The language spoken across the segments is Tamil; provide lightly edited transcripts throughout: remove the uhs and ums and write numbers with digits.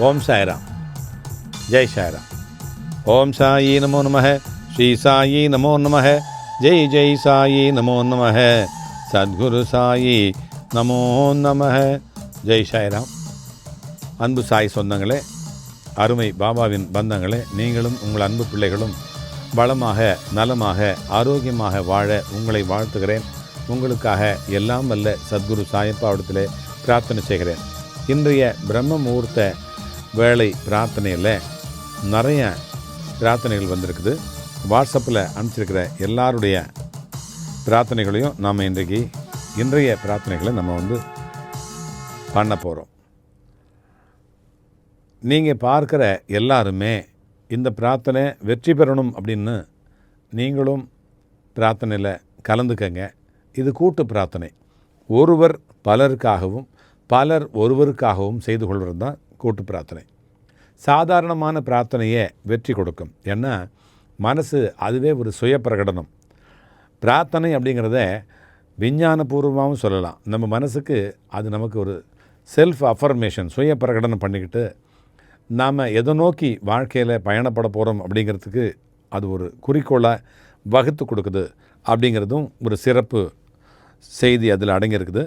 ஓம் சாய்ராம். ஜெய் சாய்ராம். ஓம் சாயி நமோ நமः. ஸ்ரீ சாயி நமோ நமः. ஜெய் ஜெய் சாயி நமோ நமः. சத்குரு சாயி நமோ நமः. ஜெய் சாய்ராம். அன்பு சாய் சொந்தங்களே, அருமை பாபாவின் பந்தங்களே, நீங்களும் உங்கள் அன்பு பிள்ளைகளும் வளமாக நலமாக ஆரோக்கியமாக வாழ உங்களை வாழ்த்துகிறேன். உங்களுக்காக எல்லாம் வல்ல சத்குரு சாயப்பாவிடத்திலே பிரார்த்தனை செய்கிறேன். இன்றைய பிரம்ம முகூர்த்த வேளை பிரார்த்தனையில் நிறைய பிரார்த்தனைகள் வந்திருக்குது. வாட்ஸ்அப்பில் அனுப்பிச்சிருக்கிற எல்லாருடைய பிரார்த்தனைகளையும் நாம் இன்றைய பிரார்த்தனைகளை நம்ம பண்ண போகிறோம். நீங்கள் பார்க்குற எல்லாருமே இந்த பிரார்த்தனை வெற்றி பெறணும் அப்படின்னு நீங்களும் பிரார்த்தனையில் கலந்துக்கங்க. இது கூட்டு பிரார்த்தனை. ஒருவர் பலருக்காகவும் பலர் ஒருவருக்காகவும் செய்து கொள்வது தான் கூட்டு பிரார்த்தனை. சாதாரணமான பிரார்த்தனையே வெற்றி கொடுக்கும். ஏன்னா மனசு அதுவே ஒரு சுய பிரகடனம். பிரார்த்தனை அப்படிங்கிறத விஞ்ஞானபூர்வமாகவும் சொல்லலாம். நம்ம மனசுக்கு அது நமக்கு ஒரு செல்ஃப் அஃபர்மேஷன், சுய பிரகடனம் பண்ணிக்கிட்டு நாம் எதை நோக்கி வாழ்க்கையில் பயணப்பட போகிறோம் அப்படிங்கிறதுக்கு அது ஒரு குறிக்கோளாக வகுத்து கொடுக்குது அப்படிங்கிறதும் ஒரு சிறப்பு செய்தி அதில் அடங்கியிருக்குது.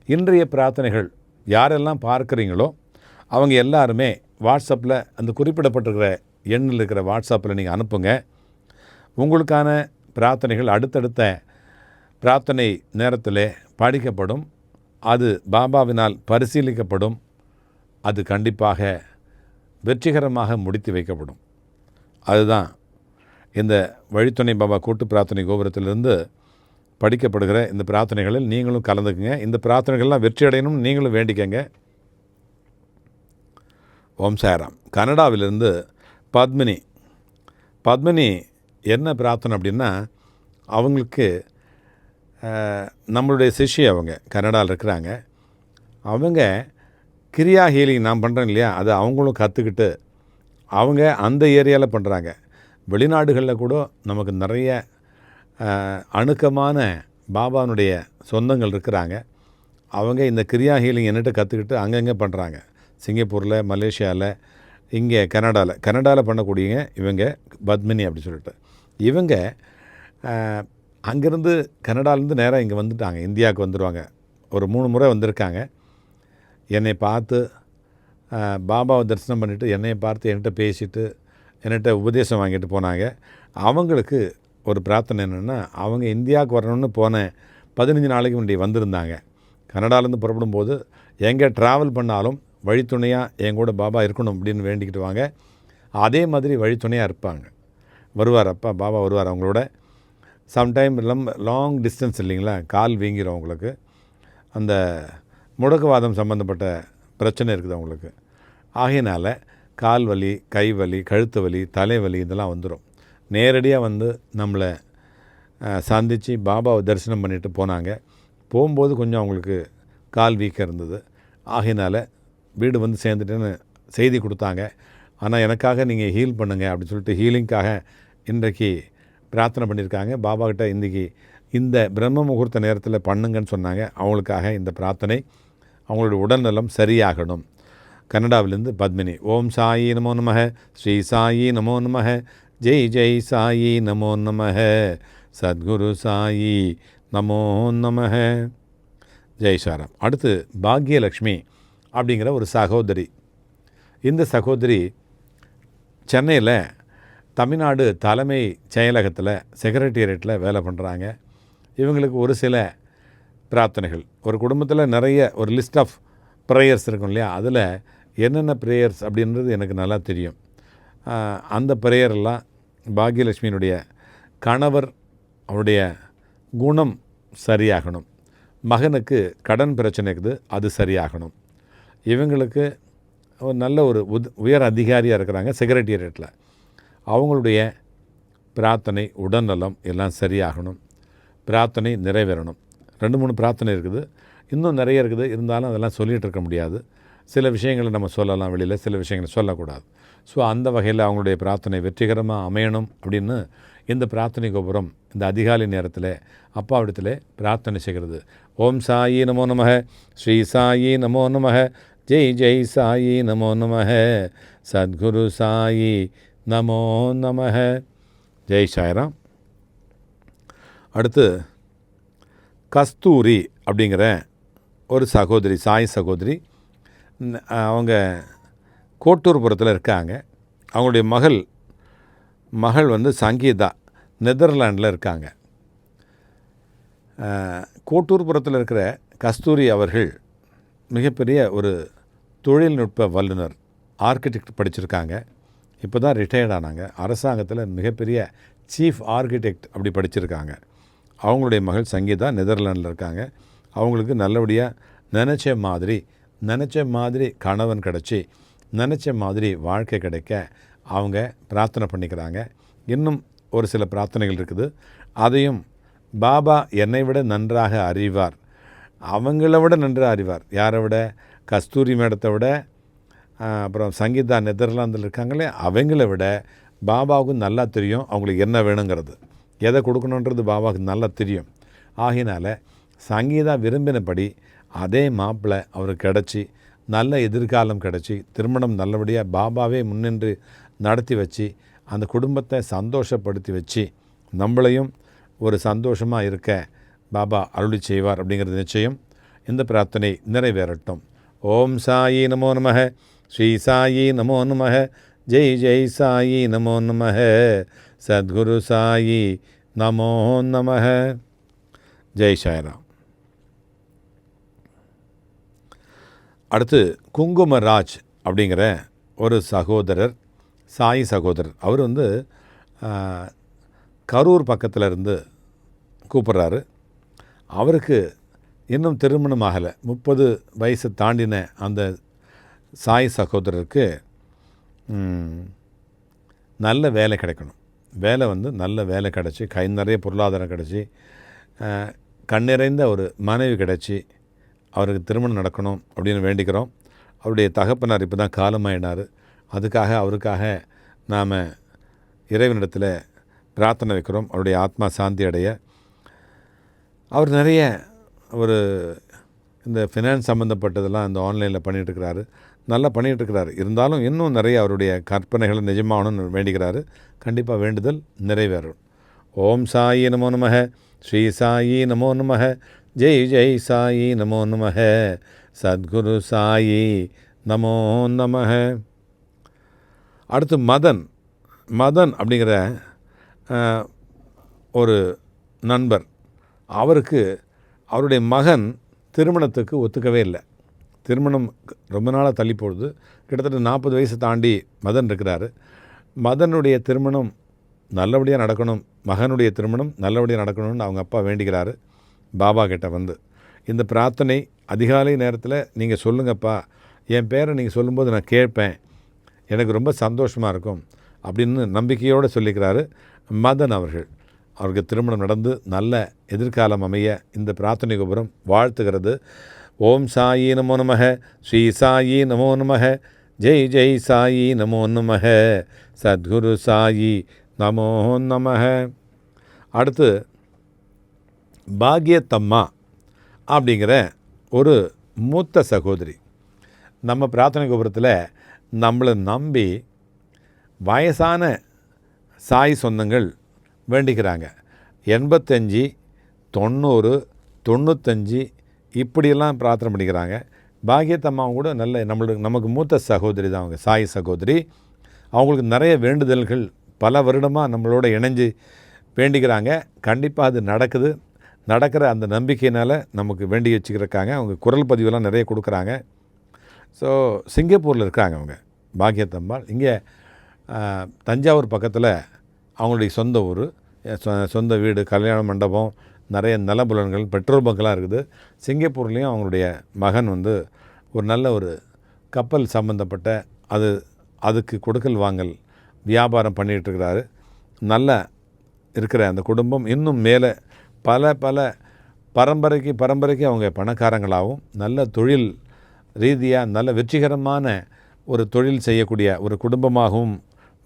இன்றைய பிரார்த்தனைகள் யாரெல்லாம் பார்க்குறீங்களோ அவங்க எல்லாருமே வாட்ஸ்அப்பில் அந்த குறிப்பிடப்பட்டிருக்கிற எண்ணில் இருக்கிற வாட்ஸ்அப்பில் நீங்கள் அனுப்புங்க. உங்களுக்கான பிரார்த்தனைகள் அடுத்தடுத்த பிரார்த்தனை நேரத்தில் படிக்கப்படும். அது பாபாவினால் பரிசீலிக்கப்படும். அது கண்டிப்பாக வெற்றிகரமாக முடித்து வைக்கப்படும். அதுதான் இந்த வழித்துணை பாபா கூட்டு பிரார்த்தனை கோபுரத்திலிருந்து படிக்கப்படுகிற இந்த பிரார்த்தனைகளில் நீங்களும் கலந்துக்குங்க. இந்த பிரார்த்தனைகள்லாம் வெற்றி அடையணும்னு நீங்களும் வேண்டிக்கங்க. ஓம் சாய்ராம். கனடாவிலிருந்து பத்மினி என்ன பிரார்த்தனை அப்படின்னா, அவங்களுக்கு நம்மளுடைய சிஷ்யை, அவங்க கனடாவில் இருக்கிறாங்க. அவங்க கிரியா ஹீலிங் நான் பண்ணுறேன் இல்லையா, அதை அவங்களும் கற்றுக்கிட்டு அவங்க அந்த ஏரியாவில் பண்ணுறாங்க. வெளிநாடுகளில் கூட நமக்கு நிறைய அணுக்கமான பாபானுடைய சொந்தங்கள் இருக்கிறாங்க. அவங்க இந்த கிரியா ஹீலிங் என்னட்டு கற்றுக்கிட்டு அங்கங்கே பண்ணுறாங்க. சிங்கப்பூரில், மலேசியாவில், இங்கே கனடாவில் பண்ணக்கூடியங்க இவங்க பத்மினி அப்படி சொல்லிட்டு. இவங்க அங்கேருந்து கனடாலேருந்து நேராக இங்கே வந்துட்டாங்க, இந்தியாவுக்கு வந்துடுவாங்க. ஒரு 3 முறை வந்திருக்காங்க. என்னை பார்த்து பாபாவை தரிசனம் பண்ணிவிட்டு என்னை பார்த்து என்கிட்ட பேசிட்டு என்கிட்ட உபதேசம் வாங்கிட்டு போனாங்க. அவங்களுக்கு ஒரு பிரார்த்தனை என்னென்னா, அவங்க இந்தியாவுக்கு வரணும்னு போன 15 நாளைக்கு முன்னாடி வந்திருந்தாங்க. கனடாலேருந்து புறப்படும்போது எங்கே ட்ராவல் பண்ணாலும் வழித்துணையாக என் கூட பாபா இருக்கணும் அப்படின்னு வேண்டிக்கிட்டு வாங்க. அதே மாதிரி வழித்துணையாக இருப்பாங்க. வருவார், அப்பா பாபா வருவார் அவங்களோட. சம்டைம் லாங் டிஸ்டன்ஸ் இல்லைங்களா, கால் வீங்கிடும் அவங்களுக்கு. அந்த முடக்குவாதம் சம்மந்தப்பட்ட பிரச்சனை இருக்குது அவங்களுக்கு. ஆகையினால் கால் வலி, கை வலி, கழுத்து வலி, தலைவலி இதெல்லாம் வந்துடும். நேரடியாக வந்து நம்மளை சந்தித்து பாபாவை தரிசனம் பண்ணிட்டு போனாங்க. போகும்போது கொஞ்சம் அவங்களுக்கு கால் வீக்கம் இருந்தது. ஆகையினால் வீடு வந்து சேர்ந்துட்டேன்னு செய்தி கொடுத்தாங்க. ஆனால் எனக்காக நீங்கள் ஹீல் பண்ணுங்கள் அப்படின்னு சொல்லிட்டு ஹீலிங்காக இன்றைக்கு பிரார்த்தனை பண்ணியிருக்காங்க. பாபாக்கிட்ட இன்றைக்கி இந்த பிரம்ம முகூர்த்த நேரத்தில் பண்ணுங்கன்னு சொன்னாங்க. அவங்களுக்காக இந்த பிரார்த்தனை. அவங்களுடைய உடல்நலம் சரியாகணும். கனடாவிலேருந்து பத்மினி. ஓம் சாயி நமோ நமः. ஸ்ரீ சாயி நமோ நமः. ஜெய் ஜெய் சாயி நமோ நமः. சத்குரு சாயி நமோ நமः. ஜெய் சாராம். அடுத்து பாக்யலக்ஷ்மி அப்படிங்கிற ஒரு சகோதரி. இந்த சகோதரி சென்னையில் தமிழ்நாடு தலைமை செயலகத்தில் செக்ரட்டேரியட்டில் வேலை பண்ணுறாங்க. இவங்களுக்கு ஒரு சில பிரார்த்தனைகள், ஒரு குடும்பத்தில் நிறைய ஒரு லிஸ்ட் ஆஃப் ப்ரேயர்ஸ் இருக்கும் இல்லையா, அதில் என்னென்ன ப்ரேயர்ஸ் அப்படின்றது எனக்கு நல்லா தெரியும். அந்த ப்ரேயரெல்லாம் பாக்யலட்சுமியினுடைய கணவர் அவருடைய குணம் சரியாகணும். மகனுக்கு கடன் பிரச்சனை இருக்குது, அது சரியாகணும். இவங்களுக்கு ஒரு நல்ல ஒரு உயர் அதிகாரியாக இருக்கிறாங்க செக்ரட்டேரியட்டில். அவங்களுடைய பிரார்த்தனை, உடல்நலம் எல்லாம் சரியாகணும். பிரார்த்தனை நிறைவேறணும். 2-3 பிரார்த்தனை இருக்குது, இன்னும் நிறைய இருக்குது. இருந்தாலும் அதெல்லாம் சொல்லிகிட்டு இருக்க முடியாது. சில விஷயங்களை நம்ம சொல்லலாம் வெளியில், சில விஷயங்களை சொல்லக்கூடாது. ஸோ அந்த வகையில் அவங்களுடைய பிரார்த்தனை வெற்றிகரமாக அமையணும் அப்படின்னு இந்த பிரார்த்தனை கோபுரம் இந்த அதிகாலை நேரத்தில் அப்பாவிடத்தில் பிரார்த்தனை செய்கிறது. ஓம் சாயி நமோ நமः. ஸ்ரீ சாயி நமோ நமः. ஜெய் ஜெய் சாயி நமோ நமஹ. சத்குரு சாயி நமோ நமஹ. ஜெய் சாய்ராம். அடுத்து கஸ்தூரி அப்படிங்கிற ஒரு சகோதரி, சாய் சகோதரி. அவங்க கோட்டூர்புரத்தில் இருக்காங்க. அவங்களுடைய மகள் வந்து சங்கீதா நெதர்லாண்டில் இருக்காங்க. கோட்டூர்புரத்தில் இருக்கிற கஸ்தூரி அவர்கள் மிகப்பெரிய ஒரு தொழில்நுட்ப வல்லுனர், ஆர்கிடெக்ட் படிச்சிருக்காங்க. இப்போ தான் ரிட்டையர்ட் ஆனாங்க. அரசாங்கத்தில் மிகப்பெரிய சீஃப் ஆர்கிடெக்ட் அப்படி படிச்சிருக்காங்க. அவங்களுடைய மகள் சங்கீதா நெதர்லாண்டில் இருக்காங்க. அவங்களுக்கு நல்லபடியாக நினச்ச மாதிரி கணவன் கிடச்சி, நினச்ச மாதிரி வாழ்க்கை கிடைக்க அவங்க பிரார்த்தனை பண்ணிக்கிறாங்க. இன்னும் ஒரு சில பிரார்த்தனைகள் இருக்குது. அதையும் பாபா என்னை விட நன்றாக அறிவார், அவங்கள விட நன்றாக அறிவார். யாரை விட? கஸ்தூரி மேடத்தை விட, அப்புறம் சங்கீதா நெதர்லாந்தில் இருக்காங்களே அவங்கள விட பாபாவுக்கு நல்லா தெரியும் அவங்களுக்கு என்ன வேணுங்கிறது, எதை கொடுக்கணுன்றது பாபாவுக்கு நல்லா தெரியும். ஆகினால சங்கீதா விரும்பினபடி அதே மாப்பிள்ளை அவருக்கு கிடச்சி, நல்ல எதிர்காலம் கிடச்சி, திருமணம் நல்லபடியாக பாபாவே முன்னின்று நடத்தி வச்சு, அந்த குடும்பத்தை சந்தோஷப்படுத்தி வச்சு, நம்மளையும் ஒரு சந்தோஷமாக இருக்க பாபா அருளி செய்வார் அப்படிங்கிறது நிச்சயம். இந்த பிரார்த்தனை நிறைவேறட்டும். ஓம் சாயி நமோ நமஹ. ஸ்ரீ சாயி நமோ நமஹ. ஜெய் ஜெய் சாயி நமோ நமஹ. சத்குரு சாயி நமோ நமஹ. ஜெய் சாய்ராம். அடுத்து குங்குமராஜ் அப்படிங்கிற ஒரு சகோதரர், சாய் சகோதரர். அவர் வந்து கரூர் பக்கத்தில் இருந்து கூப்பிட்றாரு. அவருக்கு இன்னும் திருமணம் ஆகலை. 30 வயசு தாண்டின அந்த சாய் சகோதரருக்கு நல்ல வேலை கிடைக்கணும். வேலை வந்து நல்ல வேலை கிடச்சி, கை நிறைய பொருளாதாரம் கிடச்சி, கண்ணிறைந்த ஒரு மனைவி கிடச்சி, அவருக்கு திருமணம் நடக்கணும் அப்படின்னு வேண்டிக்கிறோம். அவருடைய தகப்பனார் இப்போ தான் காலமாயினார். அவருக்காக நாம் இறைவனிடத்தில் பிரார்த்தனை வைக்கிறோம், அவருடைய ஆத்மா சாந்தி அடைய. அவர் நிறைய இந்த ஃபினான்ஸ் சம்மந்தப்பட்டதெல்லாம் இந்த ஆன்லைனில் பண்ணிகிட்ருக்கிறாரு, நல்லா பண்ணிகிட்ருக்கிறாரு. இருந்தாலும் இன்னும் நிறைய அவருடைய கற்பனைகளை நிஜமாகணும்னு வேண்டிக்கிறாரு. கண்டிப்பாக வேண்டுதல் நிறைவேறும். ஓம் சாயி நமோ நமஹ. ஸ்ரீ சாயி நமோ நமஹ. ஜெய் ஜெய் சாயி நமோ நமஹ. சத்குரு சாயி நமோ நமஹ. அடுத்து மதன் அப்படிங்கிற ஒரு நண்பர். அவருடைய மகன் திருமணத்துக்கு ஒத்துக்கவே இல்லை. திருமணம் ரொம்ப நாளாக தள்ளி போடுது. கிட்டத்தட்ட 40 வயசு தாண்டி மதன் இருக்கிறாரு. மதனுடைய திருமணம் நல்லபடியாக நடக்கணும், மகனுடைய திருமணம் நல்லபடியாக நடக்கணும்னு அவங்க அப்பா வேண்டிக்கிறாரு பாபா கிட்ட வந்து. இந்த பிரார்த்தனை அதிகாலை நேரத்தில் நீங்கள் சொல்லுங்கப்பா, என் பேரை நீங்கள் சொல்லும்போது நான் கேட்பேன், எனக்கு ரொம்ப சந்தோஷமாக இருக்கும் அப்படின்னு நம்பிக்கையோடு சொல்லிக்கிறாரு மதன் அவர்கள். அவருக்கு திருமணம் நடந்து நல்ல எதிர்காலம் அமைய இந்த பிரார்த்தனை கோபுரம் வாழ்த்துகிறது. ஓம் சாயி நமோ நமஹ. ஸ்ரீ சாயி நமோ நமஹ. ஜெய் ஜெய் சாயி நமோ நமஹ. சத்குரு சாயி நமோ நமஹ. அடுத்து பாக்யத்தம்மா அப்படிங்கிற ஒரு மூத்த சகோதரி. நம்ம பிரார்த்தனை கோபுரத்தில் நம்மளை நம்பி வயசான சாய் சொந்தங்கள் வேண்டிக்கிறாங்க. 85, 90, 95 இப்படியெல்லாம் பிரார்த்தனை பண்ணிக்கிறாங்க. பாக்யத்தம்மாவும் கூட நமக்கு மூத்த சகோதரி தான் அவங்க, சாய் சகோதரி. அவங்களுக்கு நிறைய வேண்டுதல்கள் பல வருடமாக நம்மளோட இணைஞ்சு வேண்டிக்கிறாங்க. கண்டிப்பாக அது நடக்கிற அந்த நம்பிக்கையினால் நமக்கு வேண்டி வச்சுக்கிறக்காங்க. அவங்க குரல் பதிவெல்லாம் நிறைய கொடுக்குறாங்க. ஸோ சிங்கப்பூரில் இருக்காங்க அவங்க பாக்யத்தம்மாள். இங்கே தஞ்சாவூர் பக்கத்தில் அவங்களுடைய சொந்த ஊர், சொந்த வீடு, கல்யாண மண்டபம், நிறைய நலபுலன்கள், பெட்ரோல் பங்க்லாம் இருக்குது. சிங்கப்பூர்லேயும் அவங்களுடைய மகன் வந்து ஒரு நல்ல ஒரு கப்பல் சம்மந்தப்பட்ட அதுக்கு கொடுக்கல் வாங்கல் வியாபாரம் பண்ணிகிட்ருக்கிறாரு. நல்லா இருக்கிற அந்த குடும்பம் இன்னும் மேலே பல பரம்பரைக்கு அவங்க பணக்காரங்களாகவும் நல்ல தொழில் ரீதியாக நல்ல வெற்றிகரமான ஒரு தொழில் செய்யக்கூடிய ஒரு குடும்பமாகவும்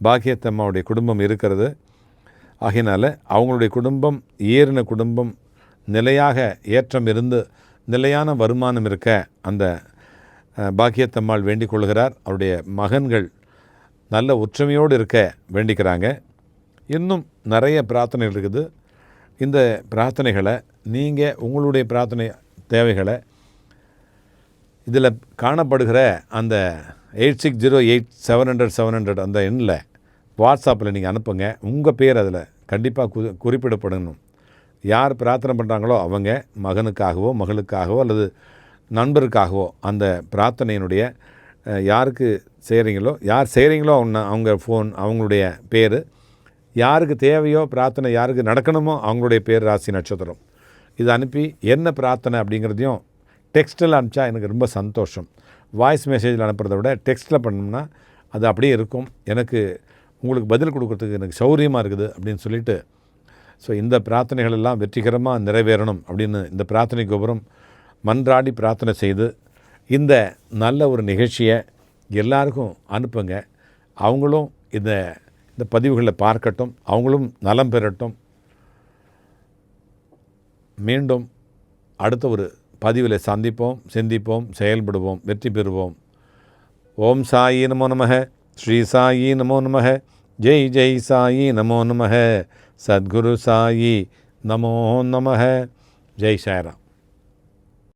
பாக்யத்தம்மாவுடைய குடும்பம் இருக்கிறது. ஆகையினால அவங்களுடைய குடும்பம் ஏறின குடும்பம், நிலையாக ஏற்றம் இருந்து நிலையான வருமானம் இருக்க அந்த பாக்கியத்தம்மாள் வேண்டிக் கொள்கிறார். அவருடைய மகன்கள் நல்ல ஒற்றுமையோடு இருக்க வேண்டிக்கிறாங்க. இன்னும் நிறைய பிரார்த்தனைகள் இருக்குது. இந்த பிரார்த்தனைகளை நீங்கள் உங்களுடைய பிரார்த்தனை தேவைகளை இதில் காணப்படுகிற அந்த 8608700700 அந்த எண்ணில் வாட்ஸ்அப்பில் நீங்கள் அனுப்புங்க. உங்கள் பேர் அதில் கண்டிப்பாக குறிப்பிடப்படணும். யார் பிரார்த்தனை பண்ணுறாங்களோ அவங்க மகனுக்காகவோ மகளுக்காகவோ அல்லது நண்பருக்காகவோ அந்த பிரார்த்தனையினுடைய யாருக்கு செய்கிறீங்களோ அவங்க ஃபோன் அவங்களுடைய பேர், யாருக்கு தேவையோ பிரார்த்தனை யாருக்கு நடக்கணுமோ அவங்களுடைய பேர், ராசி, நட்சத்திரம் இது அனுப்பி என்ன பிரார்த்தனை அப்படிங்கிறதையும் டெக்ஸ்ட்டில் அனுப்பிச்சா எனக்கு ரொம்ப சந்தோஷம். வாய்ஸ் மெசேஜில் அனுப்புறத விட டெக்ஸ்ட்டில் பண்ணோம்னா அது அப்படியே இருக்கும். எனக்கு உங்களுக்கு பதில் கொடுக்குறதுக்கு எனக்கு சௌரியமாக இருக்குது அப்படின்னு சொல்லிட்டு, ஸோ இந்த பிரார்த்தனைகள் எல்லாம் வெற்றிகரமாக நிறைவேறணும் அப்படின்னு இந்த பிரார்த்தனை கோபுரம் மன்றாடி பிரார்த்தனை செய்து இந்த நல்ல ஒரு நிகழ்ச்சியை எல்லாருக்கும் அனுப்புங்க. அவங்களும் இந்த பதிவுகளில் பார்க்கட்டும், அவங்களும் நலம் பெறட்டும். மீண்டும் அடுத்த ஒரு பதிவில் சந்திப்போம், சிந்திப்போம், செயல்படுவோம், வெற்றி பெறுவோம். ஓம் சாயி நமோ நமஹ, ஸ்ரீ சாயி நமோ நமஹ, ஜெய் ஜெய் சாயி நமோ நமஹ, சத்குரு சாயி நமோ நமஹ. ஜெய் சாய்ராம்.